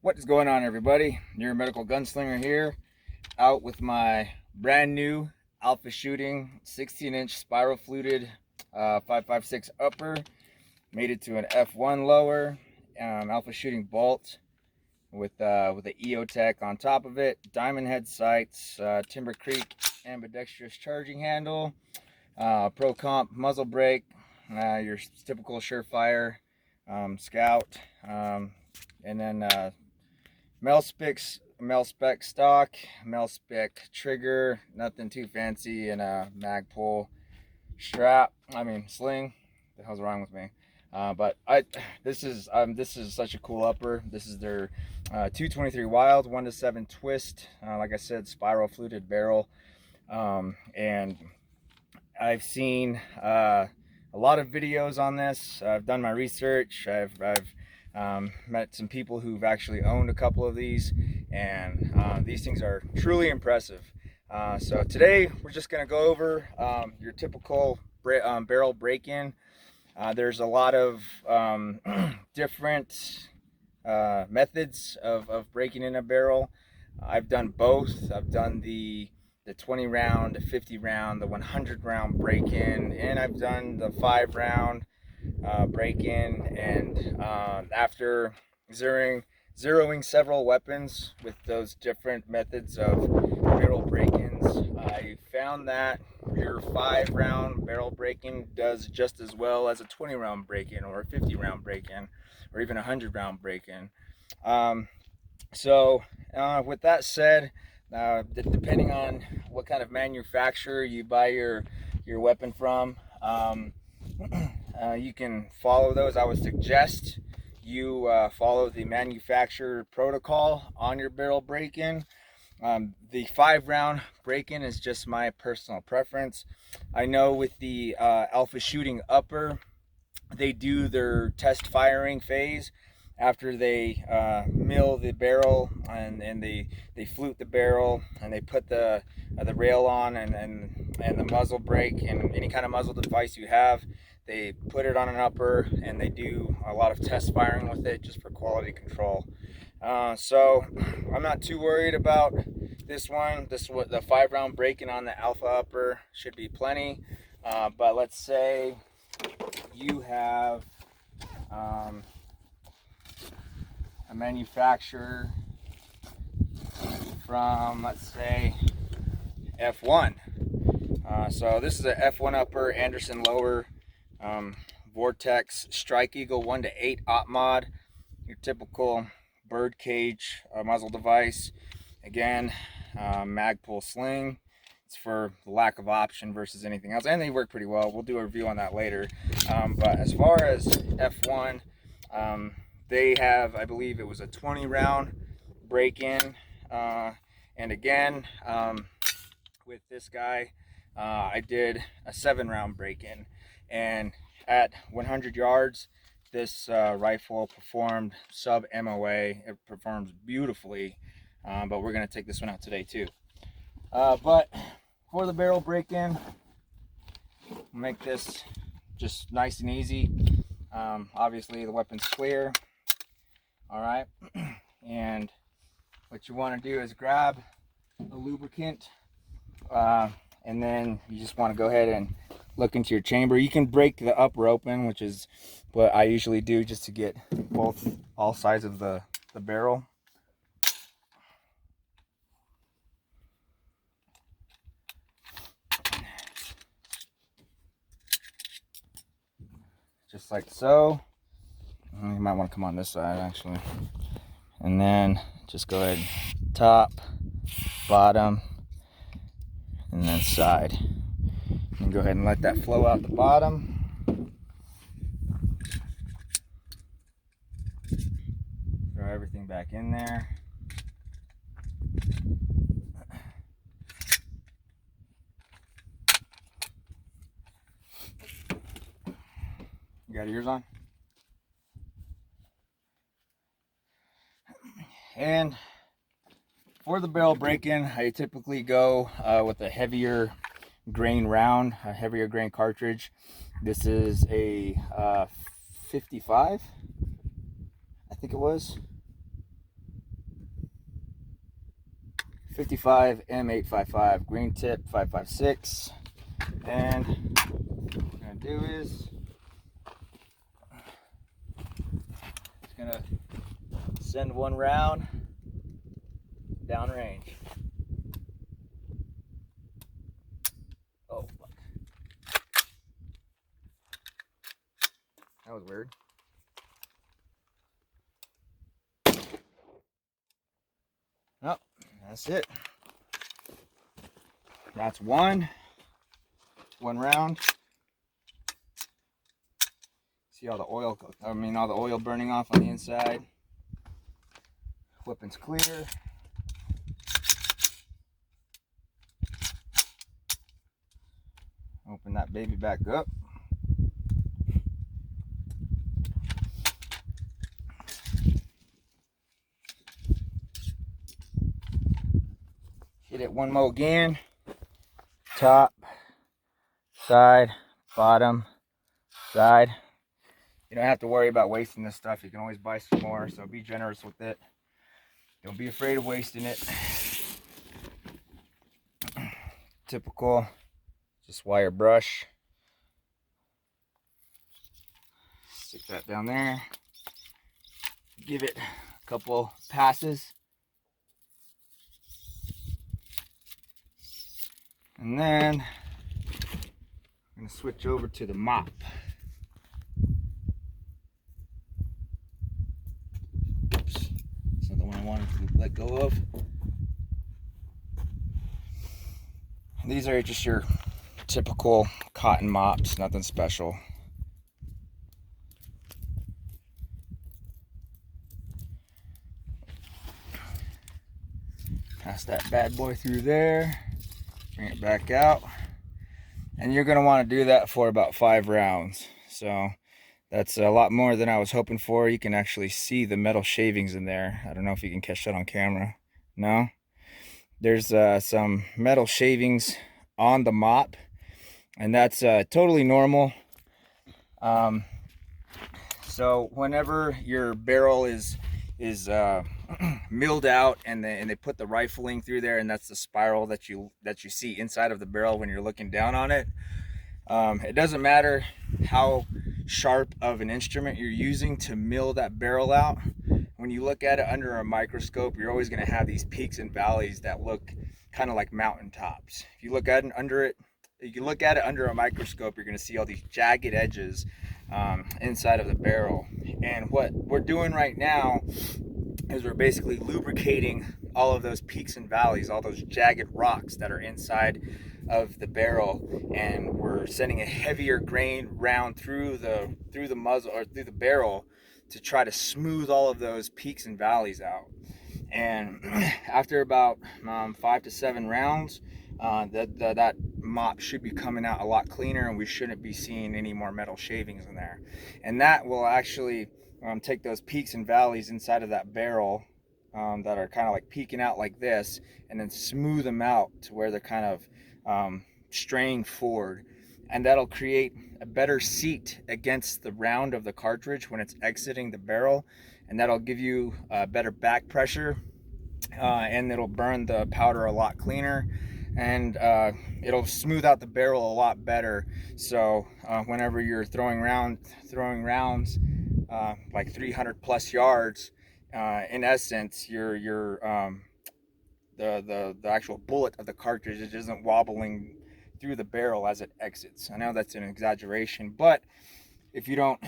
What is going on, everybody? Your medical gunslinger here, out with my brand new alpha shooting 16-inch spiral fluted 5.56 upper. Made it to an F1 lower, alpha shooting bolt with the EOTech on top of it, diamond head sights, Timber Creek ambidextrous charging handle, Pro Comp muzzle brake, your typical Surefire Scout, and then mel spec stock, mel spec trigger, nothing too fancy, and a mag pull strap. I mean sling. What the hell's wrong with me? But this is such a cool upper. This is their 223 Wylde 1-7 twist. Like I said, spiral fluted barrel, and I've seen a lot of videos on this. I've done my research. I've met some people who've actually owned a couple of these, and these things are truly impressive. So today we're just going to go over your typical barrel break-in. There's a lot of different methods of breaking in a barrel. I've done both. I've done the 20 round, the 50 round, the 100 round break-in, and I've done the 5 round break-in. And after zeroing several weapons with those different methods of barrel break-ins, I found that your 5 round barrel break-in does just as well as a 20 round break-in, or a 50 round break-in, or even a 100 round break-in. So with that said, depending on what kind of manufacturer you buy your weapon from, you can follow those. I would suggest you follow the manufacturer protocol on your barrel break-in. The 5 round break-in is just my personal preference. I know with the alpha shooting upper, they do their test firing phase after they mill the barrel, and they flute the barrel, and they put the rail on, and the muzzle brake and any kind of muzzle device you have. They put it on an upper, and they do a lot of test firing with it just for quality control. So I'm not too worried about this one. The 5 round break-in on the alpha upper should be plenty. But let's say you have a manufacturer from, let's say, F1. So this is a F1 upper, Anderson lower, Vortex Strike Eagle 1-8 op mod, your typical bird cage muzzle device. Again, mag pull sling. It's for the lack of option versus anything else, and they work pretty well. We'll do a review on that later. But as far as F1, they have, I believe it was a 20 round break-in, and again, with this guy, I did a 7 round break-in, and at 100 yards, this rifle performed sub MOA. It performs beautifully, but we're going to take this one out today too. But for the barrel break-in, make this just nice and easy. Obviously the weapon's clear. All right, and what you want to do is grab a lubricant, and then you just want to go ahead and look into your chamber. You can break the upper open, which is what I usually do, just to get all sides of the barrel. Just like so. You might want to come on this side actually, and then just go ahead, top, bottom, and then side, and go ahead and let that flow out the bottom. Throw everything back in there. You got yours on? And for the barrel break-in, I typically go with a heavier grain round, a heavier grain cartridge. This is a 55, I think it was. 55 M855 green tip 556. And what we're gonna do is just gonna send one round downrange. Oh, fuck. That was weird. Oh, that's it. That's one round. See all the oil, all the oil burning off on the inside. Weapon's clear. Open that baby back up. Hit it one more again. Top, side, bottom, side. You don't have to worry about wasting this stuff. You can always buy some more, so be generous with it. Don't be afraid of wasting it. Typical, just wire brush. Stick that down there. Give it a couple passes. And then I'm going to switch over to the mop. Oops, that's not the one I wanted to let go of. These are just your typical cotton mops, nothing special. Pass that bad boy through there. Bring it back out, and you're going to want to do that for about 5 rounds. So that's a lot more than I was hoping for. You can actually see the metal shavings in there. I don't know if you can catch that on camera. No, there's some metal shavings on the mop, and that's totally normal. So whenever your barrel is milled out and they put the rifling through there, and that's the spiral that you see inside of the barrel when you're looking down on it. It doesn't matter how sharp of an instrument you're using to mill that barrel out. When you look at it under a microscope, you're always going to have these peaks and valleys that look kind of like mountaintops. If you look at it under a microscope, you're going to see all these jagged edges inside of the barrel. And what we're doing right now is we're basically lubricating all of those peaks and valleys, all those jagged rocks that are inside of the barrel, and we're sending a heavier grain round through the muzzle or through the barrel to try to smooth all of those peaks and valleys out. And after about 5 to 7 rounds, that mop should be coming out a lot cleaner, and we shouldn't be seeing any more metal shavings in there. And that will actually take those peaks and valleys inside of that barrel that are kind of like peeking out like this, and then smooth them out to where they're kind of straying forward. And that'll create a better seat against the round of the cartridge when it's exiting the barrel, and that'll give you better back pressure, and it'll burn the powder a lot cleaner, and it'll smooth out the barrel a lot better. So whenever you're throwing rounds like 300 plus yards, in essence, the actual bullet of the cartridge isn't wobbling through the barrel as it exits. I know that's an exaggeration, but if you don't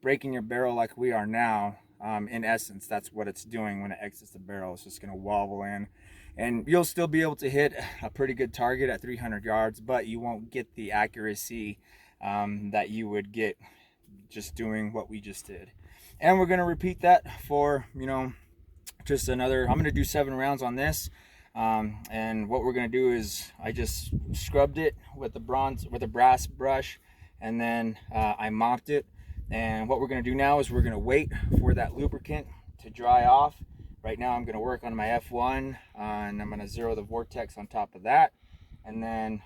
breaking your barrel like we are now, in essence, that's what it's doing when it exits the barrel. It's just going to wobble in, and you'll still be able to hit a pretty good target at 300 yards, but you won't get the accuracy that you would get just doing what we just did. And we're going to repeat that for, just another, I'm going to do 7 rounds on this. And what we're going to do is I just scrubbed it with a brass brush, and then I mopped it. And what we're going to do now is we're going to wait for that lubricant to dry off. Right now I'm going to work on my F1, and I'm going to zero the vortex on top of that, and then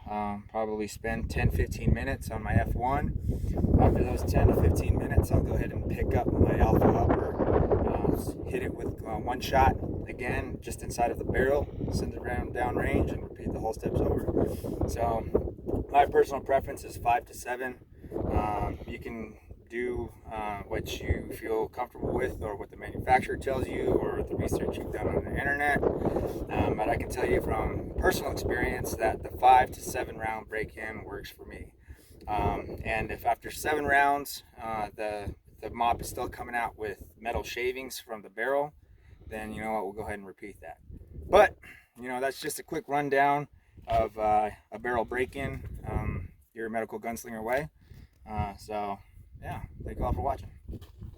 probably spend 10-15 minutes on my F1. After those 10 to 15 minutes, I'll go ahead and pick up my alpha upper, rounds, hit it with one shot, again, just inside of the barrel, send the round down range, and repeat the whole steps over. So my personal preference is 5 to 7. You can do what you feel comfortable with, or what the manufacturer tells you, or the research you've done on the internet. But I can tell you from personal experience that the 5 to 7 round break-in works for me. And if after 7 rounds the mop is still coming out with metal shavings from the barrel, then you know what, we'll go ahead and repeat that. But you know, that's just a quick rundown of a barrel break-in your medical gunslinger way. So yeah, thank you all for watching.